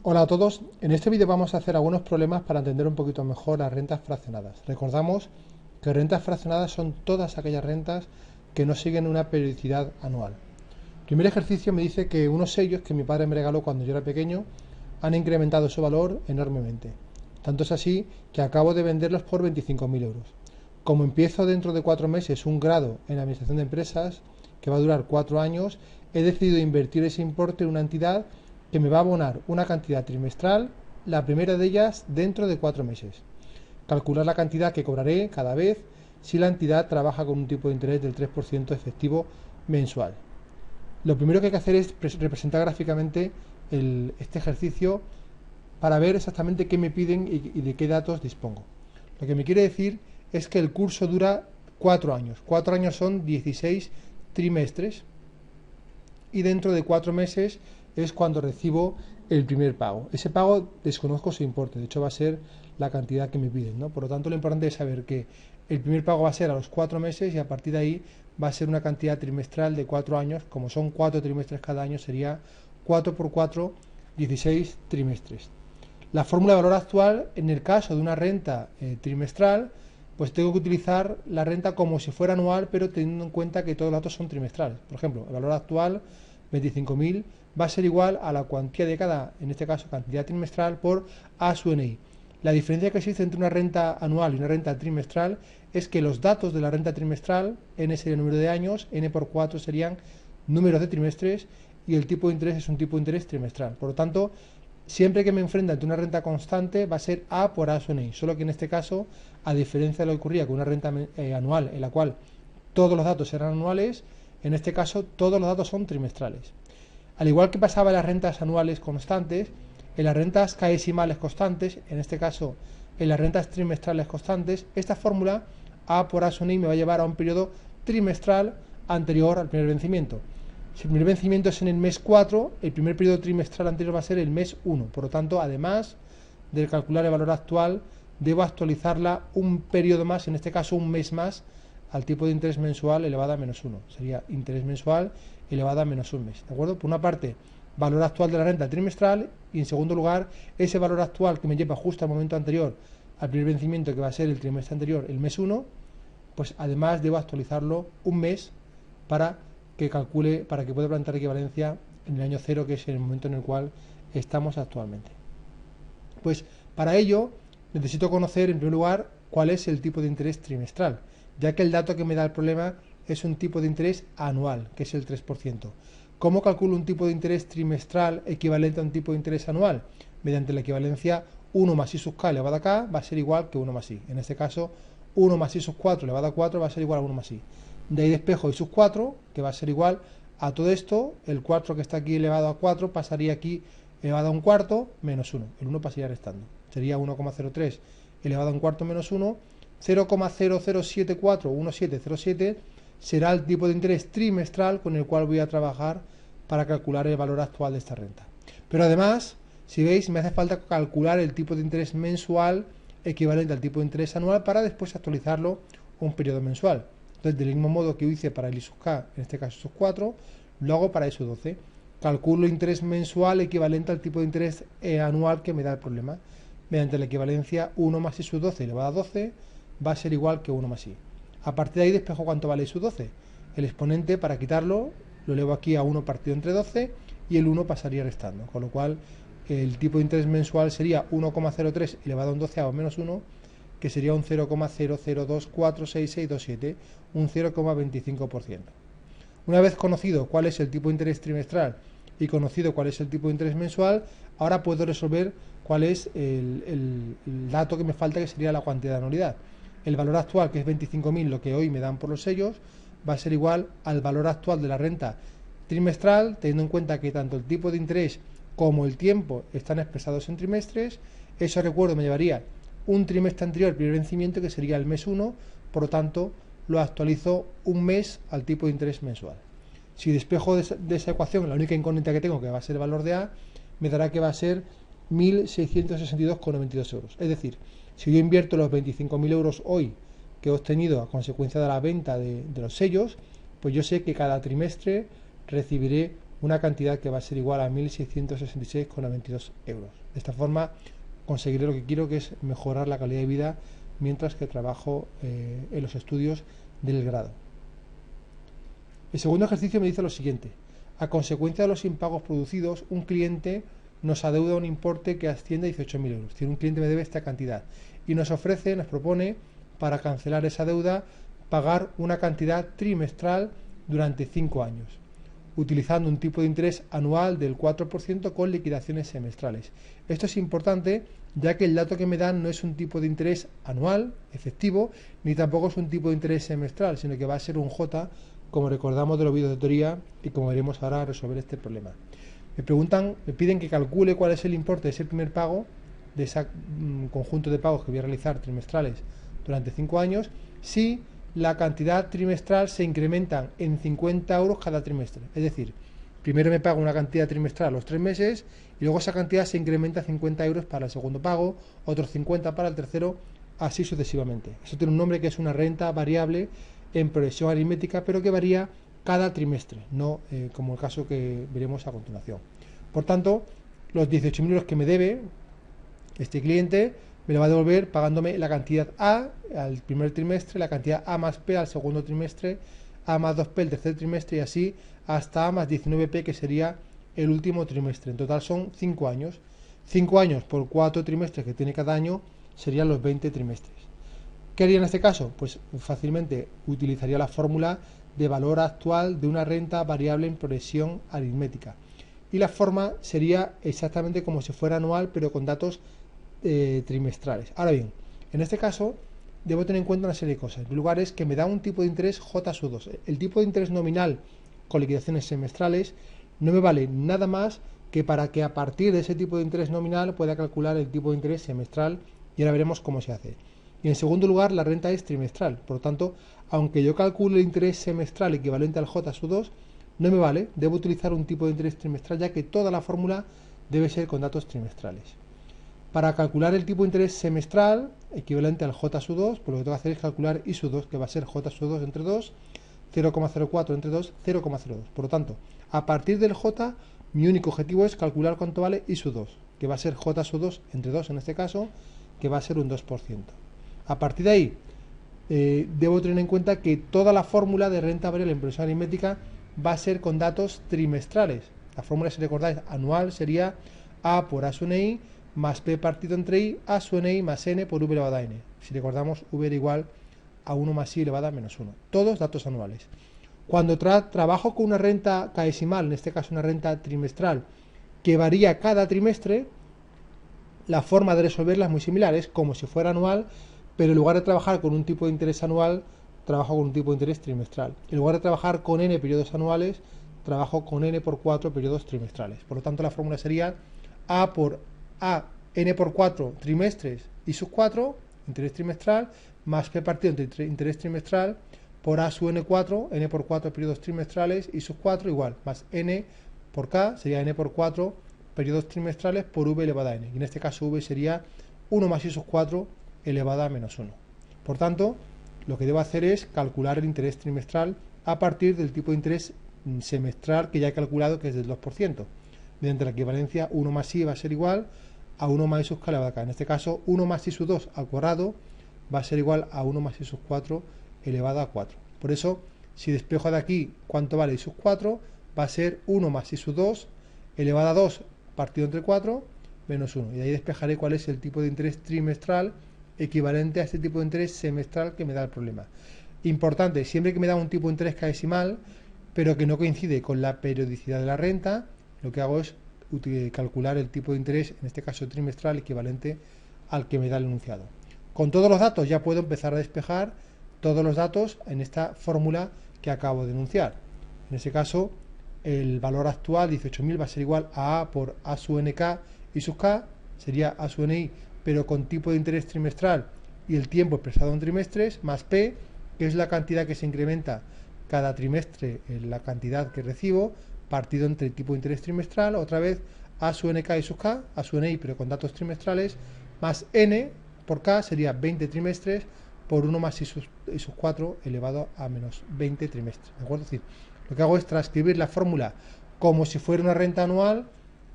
Hola a todos, en este vídeo vamos a hacer algunos problemas para entender un poquito mejor las rentas fraccionadas. Recordamos que rentas fraccionadas son todas aquellas rentas que no siguen una periodicidad anual. El primer ejercicio me dice que unos sellos que mi padre me regaló cuando yo era pequeño han incrementado su valor enormemente. Tanto es así que acabo de venderlos por 25.000 euros. Como empiezo dentro de 4 meses un grado en administración de empresas que va a durar 4 años, he decidido invertir ese importe en una entidad que me va a abonar una cantidad trimestral, la primera de ellas dentro de 4 meses. Calcular la cantidad que cobraré cada vez si la entidad trabaja con un tipo de interés del 3% efectivo mensual. Lo primero que hay que hacer es representar gráficamente este ejercicio para ver exactamente qué me piden y de qué datos dispongo. Lo que me quiere decir es que el curso dura 4 años. 4 años son 16 trimestres y dentro de 4 meses es cuando recibo el primer pago. Ese pago desconozco su importe, de hecho va a ser la cantidad que me piden, ¿no? Por lo tanto, lo importante es saber que el primer pago va a ser a los 4 meses y a partir de ahí va a ser una cantidad trimestral de 4 años. Como son 4 trimestres cada año, sería 4 por 4, 16 trimestres. La fórmula de valor actual, en el caso de una renta trimestral, pues tengo que utilizar la renta como si fuera anual, pero teniendo en cuenta que todos los datos son trimestrales. Por ejemplo, el valor actual, 25.000, va a ser igual a la cuantía de cada, en este caso, cantidad trimestral por A su NI. La diferencia que existe entre una renta anual y una renta trimestral es que los datos de la renta trimestral, N sería el número de años, N por 4 serían números de trimestres y el tipo de interés es un tipo de interés trimestral. Por lo tanto, siempre que me enfrente ante una renta constante va a ser A por A su NI, solo que en este caso, a diferencia de lo que ocurría con una renta anual en la cual todos los datos eran anuales, en este caso todos los datos son trimestrales. Al igual que pasaba en las rentas anuales constantes, en las rentas caesimales constantes, en este caso en las rentas trimestrales constantes, esta fórmula A por A su NI me va a llevar a un periodo trimestral anterior al primer vencimiento. Si el primer vencimiento es en el mes 4, el primer periodo trimestral anterior va a ser el mes 1. Por lo tanto, además de calcular el valor actual, debo actualizarla un periodo más, en este caso un mes más, al tipo de interés mensual elevado a menos 1. Sería interés mensual elevado a menos un mes. ¿De acuerdo? Por una parte, valor actual de la renta trimestral y en segundo lugar, ese valor actual que me lleva justo al momento anterior, al primer vencimiento que va a ser el trimestre anterior, el mes 1, pues además debo actualizarlo un mes para que calcule, para que pueda plantear equivalencia en el año 0, que es el momento en el cual estamos actualmente. Pues para ello necesito conocer en primer lugar cuál es el tipo de interés trimestral, ya que el dato que me da el problema es un tipo de interés anual, que es el 3%. ¿Cómo calculo un tipo de interés trimestral equivalente a un tipo de interés anual? Mediante la equivalencia 1 más i sub k elevado a k va a ser igual que 1 más i. En este caso, 1 más i sub 4 elevado a 4 va a ser igual a 1 más i. De ahí despejo i sub 4, que va a ser igual a todo esto. El 4 que está aquí elevado a 4 pasaría aquí elevado a un cuarto menos 1. El 1 pasaría restando. Sería 1,03 elevado a un cuarto menos 1. 0,00741707 será el tipo de interés trimestral con el cual voy a trabajar para calcular el valor actual de esta renta. Pero además, si veis, me hace falta calcular el tipo de interés mensual equivalente al tipo de interés anual para después actualizarlo un periodo mensual. Entonces, del mismo modo que hice para el I sub k, en este caso sub 4, lo hago para I sub 12. Calculo interés mensual equivalente al tipo de interés anual que me da el problema. Mediante la equivalencia 1 más I sub 12 elevado a 12 va a ser igual que 1 más I. A partir de ahí despejo cuánto vale I sub 12. El exponente, para quitarlo, lo elevo aquí a 1 partido entre 12 y el 1 pasaría restando. Con lo cual, el tipo de interés mensual sería 1,03 elevado a un doceavo menos 1, que sería un 0,00246627, un 0,25%. Una vez conocido cuál es el tipo de interés trimestral y conocido cuál es el tipo de interés mensual, ahora puedo resolver cuál es el dato que me falta, que sería la cuantía de anualidad. El valor actual, que es 25.000, lo que hoy me dan por los sellos, va a ser igual al valor actual de la renta trimestral, teniendo en cuenta que tanto el tipo de interés como el tiempo están expresados en trimestres. Eso, recuerdo, me llevaría un trimestre anterior al primer vencimiento, que sería el mes 1, por lo tanto lo actualizo un mes al tipo de interés mensual. Si despejo de esa ecuación la única incógnita que tengo, que va a ser el valor de A, me dará que va a ser 1.662,92 euros. Es decir, si yo invierto los 25.000 euros hoy que he obtenido a consecuencia de la venta de los sellos, pues yo sé que cada trimestre recibiré una cantidad que va a ser igual a 1.666,92 euros. De esta forma conseguiré lo que quiero, que es mejorar la calidad de vida mientras que trabajo en los estudios del grado. El segundo ejercicio me dice lo siguiente: a consecuencia de los impagos producidos, un cliente nos adeuda un importe que asciende a 18.000 euros. Es decir, un cliente me debe esta cantidad y nos propone, para cancelar esa deuda, pagar una cantidad trimestral durante 5 años, utilizando un tipo de interés anual del 4% con liquidaciones semestrales. Esto es importante, ya que el dato que me dan no es un tipo de interés anual, efectivo, ni tampoco es un tipo de interés semestral, sino que va a ser un J, como recordamos de los vídeos de teoría y como veremos ahora a resolver este problema. Me piden que calcule cuál es el importe de ese primer pago, de ese conjunto de pagos que voy a realizar trimestrales durante 5 años, si la cantidad trimestral se incrementa en 50 euros cada trimestre. Es decir, primero me pago una cantidad trimestral a los 3 meses y luego esa cantidad se incrementa a 50 euros para el segundo pago, otros 50 para el tercero, así sucesivamente. Eso tiene un nombre que es una renta variable en progresión aritmética, pero que varía cada trimestre, no como el caso que veremos a continuación. Por tanto, los 18.000 euros que me debe este cliente me lo va a devolver pagándome la cantidad A al primer trimestre, la cantidad A más P al segundo trimestre, A más 2P el tercer trimestre y así hasta A más 19P, que sería el último trimestre. En total son 5 años. 5 años por 4 trimestres que tiene cada año serían los 20 trimestres. ¿Qué haría en este caso? Pues fácilmente utilizaría la fórmula de valor actual de una renta variable en progresión aritmética. Y la forma sería exactamente como si fuera anual, pero con datos trimestrales. Ahora bien, en este caso debo tener en cuenta una serie de cosas. En primer lugar es que me da un tipo de interés J+2. El tipo de interés nominal con liquidaciones semestrales no me vale nada más que para que a partir de ese tipo de interés nominal pueda calcular el tipo de interés semestral, y ahora veremos cómo se hace. Y en segundo lugar, la renta es trimestral. Por lo tanto, aunque yo calcule el interés semestral equivalente al J+2, no me vale. Debo utilizar un tipo de interés trimestral, ya que toda la fórmula debe ser con datos trimestrales. Para calcular el tipo de interés semestral equivalente al J+2, pues lo que tengo que hacer es calcular I+2, que va a ser J+2 entre 2, 0,04 entre 2, 0,02. Por lo tanto, a partir del J, mi único objetivo es calcular cuánto vale I+2, que va a ser J+2 entre 2 en este caso, que va a ser un 2%. A partir de ahí, debo tener en cuenta que toda la fórmula de renta variable en progresión aritmética va a ser con datos trimestrales. La fórmula, si recordáis, anual sería A por A sub n i más P partido entre I, A sub n i más N por V elevado a N. Si recordamos, V era igual a 1 más I elevado a menos 1. Todos datos anuales. Cuando trabajo con una renta caesimal, en este caso una renta trimestral, que varía cada trimestre, la forma de resolverla es muy similar, es como si fuera anual, pero en lugar de trabajar con un tipo de interés anual, trabajo con un tipo de interés trimestral. En lugar de trabajar con n periodos anuales, trabajo con n por 4 periodos trimestrales. Por lo tanto, la fórmula sería A por A, n por 4 trimestres y sus 4, interés trimestral, más P partido entre interés trimestral, por A sub n4, n por 4 periodos trimestrales y sus 4 igual, más n por K, sería n por 4 periodos trimestrales por V elevado a n. Y en este caso V sería 1 más I sus 4 elevada a menos 1. Por tanto, lo que debo hacer es calcular el interés trimestral a partir del tipo de interés semestral que ya he calculado, que es del 2%. Mediante la equivalencia, 1 más I va a ser igual a 1 más I sub k elevado a k. En este caso, 1 más I sub 2 al cuadrado va a ser igual a 1 más I sub 4 elevado a 4. Por eso, si despejo de aquí cuánto vale I sub 4, va a ser 1 más I sub 2 elevado a 2 partido entre 4 menos 1. Y de ahí despejaré cuál es el tipo de interés trimestral equivalente a este tipo de interés semestral que me da el problema. Importante, siempre que me da un tipo de interés caesimal, pero que no coincide con la periodicidad de la renta, lo que hago es calcular el tipo de interés, en este caso trimestral, equivalente al que me da el enunciado. Con todos los datos ya puedo empezar a despejar todos los datos en esta fórmula que acabo de enunciar. En ese caso, el valor actual, 18.000, va a ser igual a A por A sub nk y sub k, sería A sub ni, pero con tipo de interés trimestral y el tiempo expresado en trimestres, más P, que es la cantidad que se incrementa cada trimestre en la cantidad que recibo, partido entre el tipo de interés trimestral, otra vez A sub nk y sub k, A sub ni, pero con datos trimestrales, más N por K, sería 20 trimestres, por 1 más I sub 4 elevado a menos 20 trimestres. ¿De acuerdo? Es decir, lo que hago es transcribir la fórmula como si fuera una renta anual,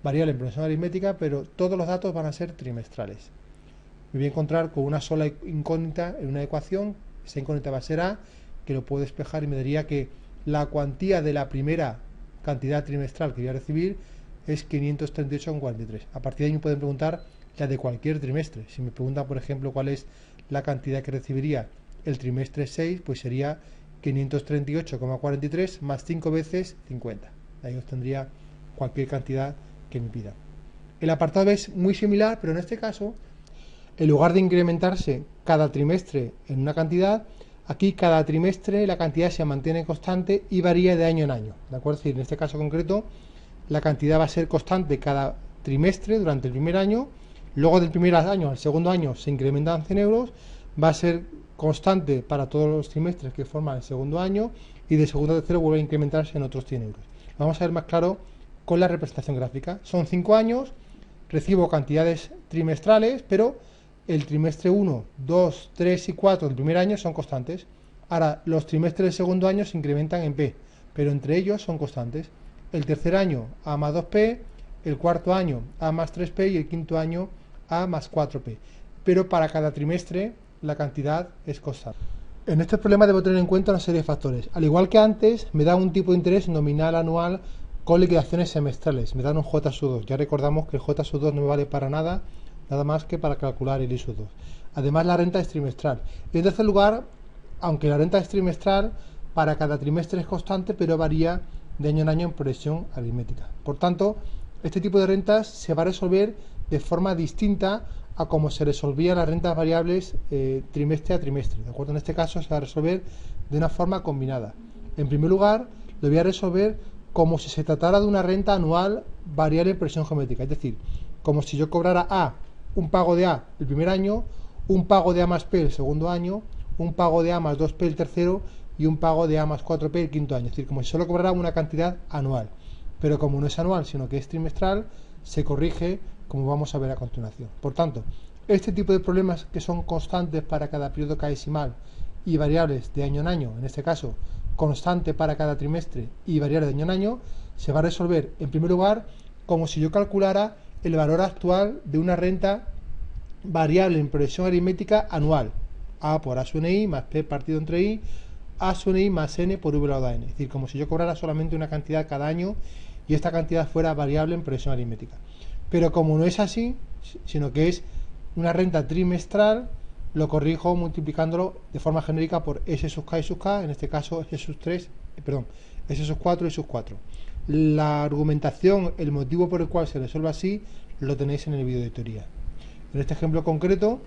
variable en progresión aritmética, pero todos los datos van a ser trimestrales. Me voy a encontrar con una sola incógnita en una ecuación, esa incógnita va a ser A, que lo puedo despejar y me daría que la cuantía de la primera cantidad trimestral que voy a recibir es 538,43. A partir de ahí me pueden preguntar la de cualquier trimestre. Si me preguntan, por ejemplo, cuál es la cantidad que recibiría el trimestre 6, pues sería 538,43 más 5 veces 50. Ahí obtendría cualquier cantidad que me pida. El apartado B es muy similar, pero en este caso, en lugar de incrementarse cada trimestre en una cantidad, aquí cada trimestre la cantidad se mantiene constante y varía de año en año. ¿De acuerdo? Es decir, en este caso concreto, la cantidad va a ser constante cada trimestre durante el primer año. Luego del primer año al segundo año se incrementan 100 euros. Va a ser constante para todos los trimestres que forman el segundo año. Y de segundo a tercero vuelve a incrementarse en otros 100 euros. Vamos a ver más claro con la representación gráfica. Son 5 años, recibo cantidades trimestrales, pero el trimestre 1, 2, 3 y 4 del primer año son constantes. Ahora, los trimestres del segundo año se incrementan en P, pero entre ellos son constantes. El tercer año A más 2P, el cuarto año A más 3P y el quinto año A más 4P. Pero para cada trimestre la cantidad es constante. En este problema debo tener en cuenta una serie de factores. Al igual que antes, me da un tipo de interés nominal anual con liquidaciones semestrales. Me dan un J sub 2. Ya recordamos que el J sub 2 no me vale para nada más que para calcular el I sub 2. Además, la renta es trimestral. Y en tercer lugar, aunque la renta es trimestral, para cada trimestre es constante, pero varía de año en año en progresión aritmética. Por tanto, este tipo de rentas se va a resolver de forma distinta a como se resolvían las rentas variables trimestre a trimestre. ¿De acuerdo? En este caso se va a resolver de una forma combinada. En primer lugar, lo voy a resolver como si se tratara de una renta anual variable en progresión geométrica. Es decir, como si yo cobrara A, un pago de A el primer año, un pago de A más P el segundo año, un pago de A más 2P el tercero y un pago de A más 4P el quinto año. Es decir, como si solo cobrara una cantidad anual. Pero como no es anual, sino que es trimestral, se corrige como vamos a ver a continuación. Por tanto, este tipo de problemas que son constantes para cada periodo cadesimal y variables de año en año, en este caso constante para cada trimestre y variable de año en año, se va a resolver en primer lugar como si yo calculara el valor actual de una renta variable en progresión aritmética anual. A por A sub I más P partido entre I, A sub I más N por V elevado a N. Es decir, como si yo cobrara solamente una cantidad cada año y esta cantidad fuera variable en progresión aritmética. Pero como no es así, sino que es una renta trimestral, lo corrijo multiplicándolo de forma genérica por S sub K y sub K, en este caso S sub 3, S sub 4 y sub 4. La argumentación, el motivo por el cual se resuelve así, lo tenéis en el vídeo de teoría. En este ejemplo concreto,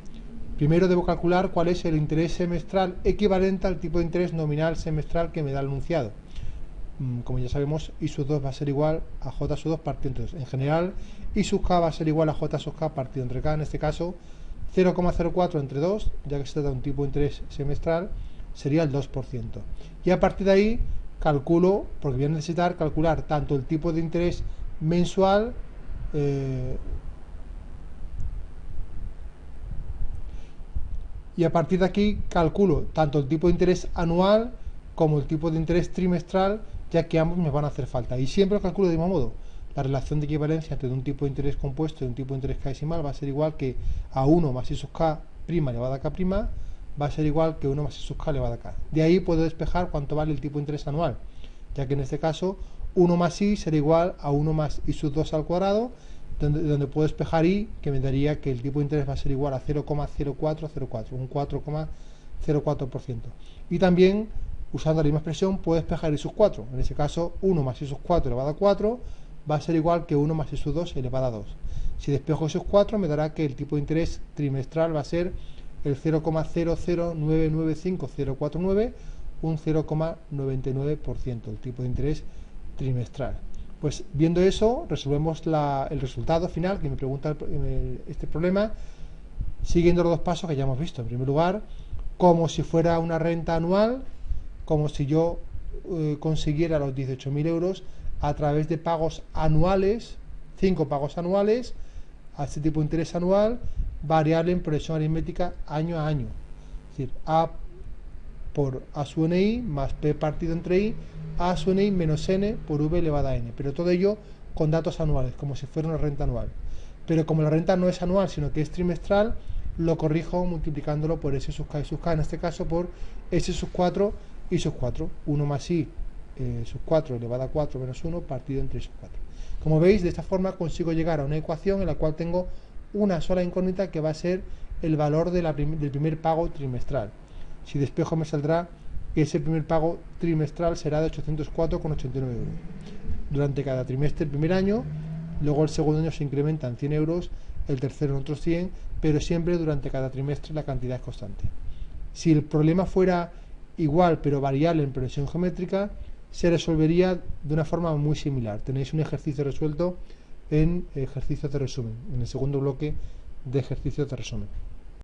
primero debo calcular cuál es el interés semestral equivalente al tipo de interés nominal semestral que me da el enunciado. Como ya sabemos, I sub 2 va a ser igual a J sub 2 partido entre 2. En general, I sub K va a ser igual a J sub K partido entre K. En este caso, 0,04 entre 2, ya que se trata de un tipo de interés semestral, sería el 2%. Y a partir de ahí, calculo, porque voy a necesitar calcular tanto el tipo de interés mensual, y a partir de aquí calculo tanto el tipo de interés anual como el tipo de interés trimestral, ya que ambos me van a hacer falta. Y siempre lo calculo de mismo modo. La relación de equivalencia entre un tipo de interés compuesto y un tipo de interés cadesimal va a ser igual que A1 más I sub K' elevado a K', va a ser igual que 1 más I sub K elevado a K. De ahí puedo despejar cuánto vale el tipo de interés anual, ya que en este caso 1 más I será igual a 1 más I sub 2 al cuadrado, donde puedo despejar I, que me daría que el tipo de interés va a ser igual a 0,0404, un 4,04%. Y también, usando la misma expresión, puedo despejar I sub 4. En ese caso, 1 más I sub 4 elevado a 4 va a ser igual que 1 más I sub 2 elevado a 2. Si despejo I sub 4, me dará que el tipo de interés trimestral va a ser el 0,00995,049, un 0,99%, el tipo de interés trimestral. Pues viendo eso, resolvemos el resultado final que me pregunta este problema, siguiendo los dos pasos que ya hemos visto. En primer lugar, como si fuera una renta anual, como si yo consiguiera los 18.000 euros a través de pagos anuales, 5 pagos anuales, a este tipo de interés anual, variable en progresión aritmética año a año. Es decir, A por A sub NI más P partido entre I, A sub NI menos N por V elevada a N. Pero todo ello con datos anuales, como si fuera una renta anual. Pero como la renta no es anual, sino que es trimestral, lo corrijo multiplicándolo por S sub K y sub K, en este caso por S sub 4 y sub 4. 1 más I sub 4 elevado a 4 menos 1 partido entre I sub 4. Como veis, de esta forma consigo llegar a una ecuación en la cual tengo una sola incógnita que va a ser el valor del primer pago trimestral. Si despejo me saldrá que ese primer pago trimestral será de 804,89 euros. Durante cada trimestre el primer año, luego el segundo año se incrementan 100 euros, el tercero en otros 100, pero siempre durante cada trimestre la cantidad es constante. Si el problema fuera igual pero variable en progresión geométrica, se resolvería de una forma muy similar. Tenéis un ejercicio resuelto en ejercicios de resumen, en el segundo bloque de ejercicios de resumen.